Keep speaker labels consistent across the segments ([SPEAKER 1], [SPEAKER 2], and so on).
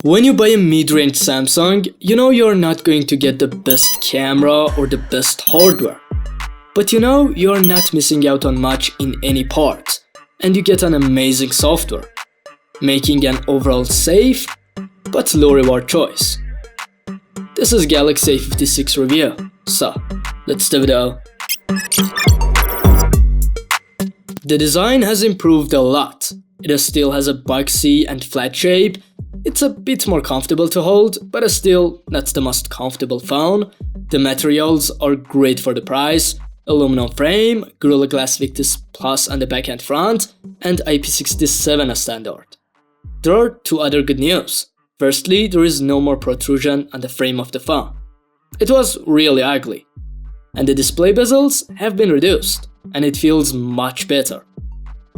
[SPEAKER 1] When you buy a mid-range Samsung, you know you're not going to get the best camera or the best hardware. But you know you're not missing out on much in any part, and you get an amazing software, making an overall safe but low reward choice. This is Galaxy A56 review, so let's dive into it. The design has improved a lot. It still has a boxy and flat shape. It's a bit more comfortable to hold, but still not the most comfortable phone. The materials are great for the price. Aluminum frame, Gorilla Glass Victus Plus on the back and front, and IP67 as standard. There are two other good news. Firstly, there is no more protrusion on the frame of the phone. It was really ugly. And the display bezels have been reduced, and it feels much better.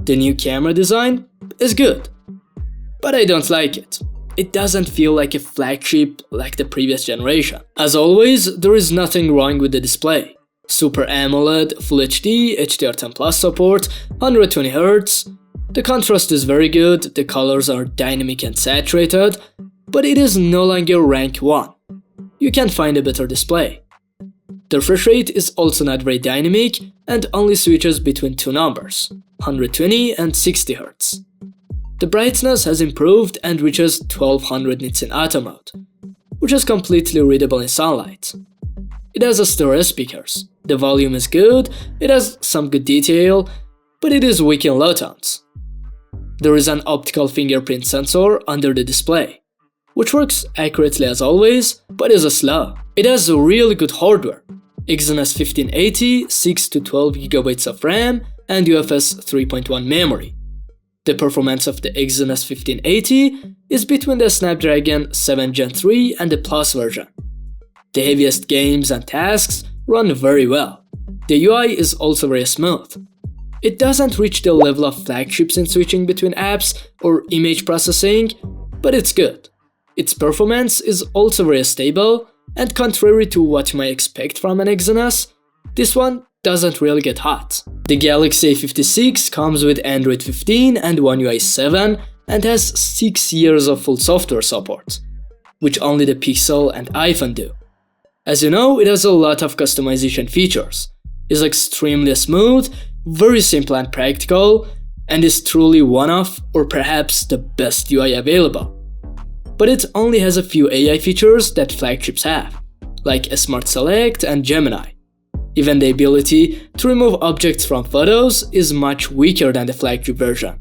[SPEAKER 1] The new camera design is good, but I don't like it. It doesn't feel like a flagship like the previous generation. As always, there is nothing wrong with the display. Super AMOLED, Full HD, HDR10 Plus support, 120Hz. The contrast is very good, the colors are dynamic and saturated, but it is no longer rank 1. You can find a better display. The refresh rate is also not very dynamic and only switches between two numbers, 120 and 60 Hz. The brightness has improved and reaches 1200 nits in auto mode, which is completely readable in sunlight. It has a stereo speakers. The volume is good, it has some good detail, but it is weak in low tones. There is an optical fingerprint sensor under the display, which works accurately as always, but is slow. It has a really good hardware. Exynos 1580, 6 to 12 GB of RAM, and UFS 3.1 memory. The performance of the Exynos 1580 is between the Snapdragon 7 Gen 3 and the Plus version. The heaviest games and tasks run very well. The UI is also very smooth. It doesn't reach the level of flagships in switching between apps or image processing, but it's good. Its performance is also very stable, and contrary to what you might expect from an Exynos, this one doesn't really get hot. The Galaxy A56 comes with Android 15 and One UI 7 and has 6 years of full software support, which only the Pixel and iPhone do. As you know, it has a lot of customization features, is extremely smooth, very simple and practical, and is truly one of or perhaps the best UI available. But it only has a few AI features that flagships have, like a Smart Select and Gemini. Even the ability to remove objects from photos is much weaker than the flagship version.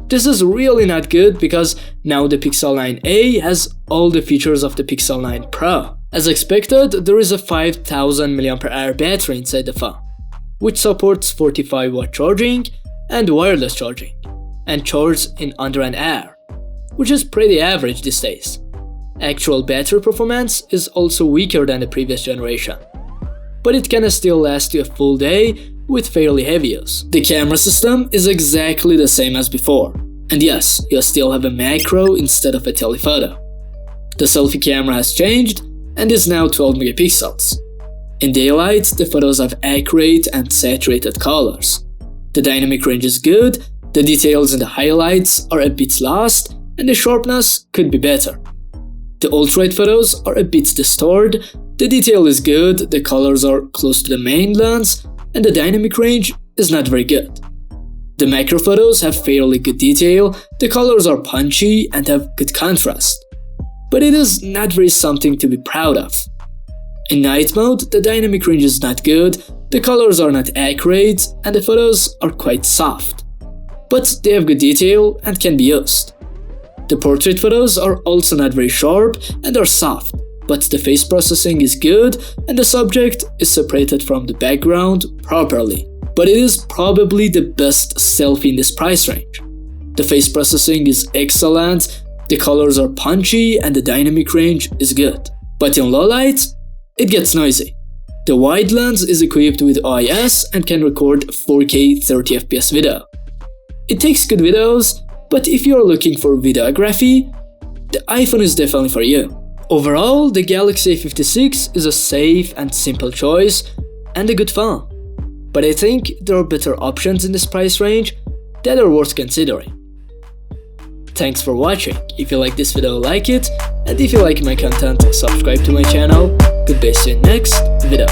[SPEAKER 1] This is really not good because now the Pixel 9a has all the features of the Pixel 9 Pro. As expected, there is a 5000 mAh battery inside the phone, which supports 45W charging and wireless charging, and charges in under an hour, which is pretty average these days. Actual battery performance is also weaker than the previous generation, but it can still last you a full day with fairly heavy use. The camera system is exactly the same as before, and yes, you still have a macro instead of a telephoto. The selfie camera has changed and is now 12 megapixels. In daylight, the photos have accurate and saturated colors. The dynamic range is good, the details and the highlights are a bit lost, and the sharpness could be better. The ultra-wide photos are a bit distorted, the detail is good, the colors are close to the main lens, and the dynamic range is not very good. The macro photos have fairly good detail, the colors are punchy and have good contrast, but it is not very something to be proud of. In night mode, the dynamic range is not good, the colors are not accurate, and the photos are quite soft, but they have good detail and can be used. The portrait photos are also not very sharp and are soft, but the face processing is good and the subject is separated from the background properly. But it is probably the best selfie in this price range. The face processing is excellent, the colors are punchy and the dynamic range is good. But in low light, it gets noisy. The wide lens is equipped with OIS and can record 4K 30fps video. It takes good videos, but if you are looking for videography, the iPhone is definitely for you. Overall, the Galaxy A56 is a safe and simple choice and a good phone, but I think there are better options in this price range that are worth considering. Thanks for watching. If you like this video, like it, and if you like my content, subscribe to my channel. Goodbye, see you next video.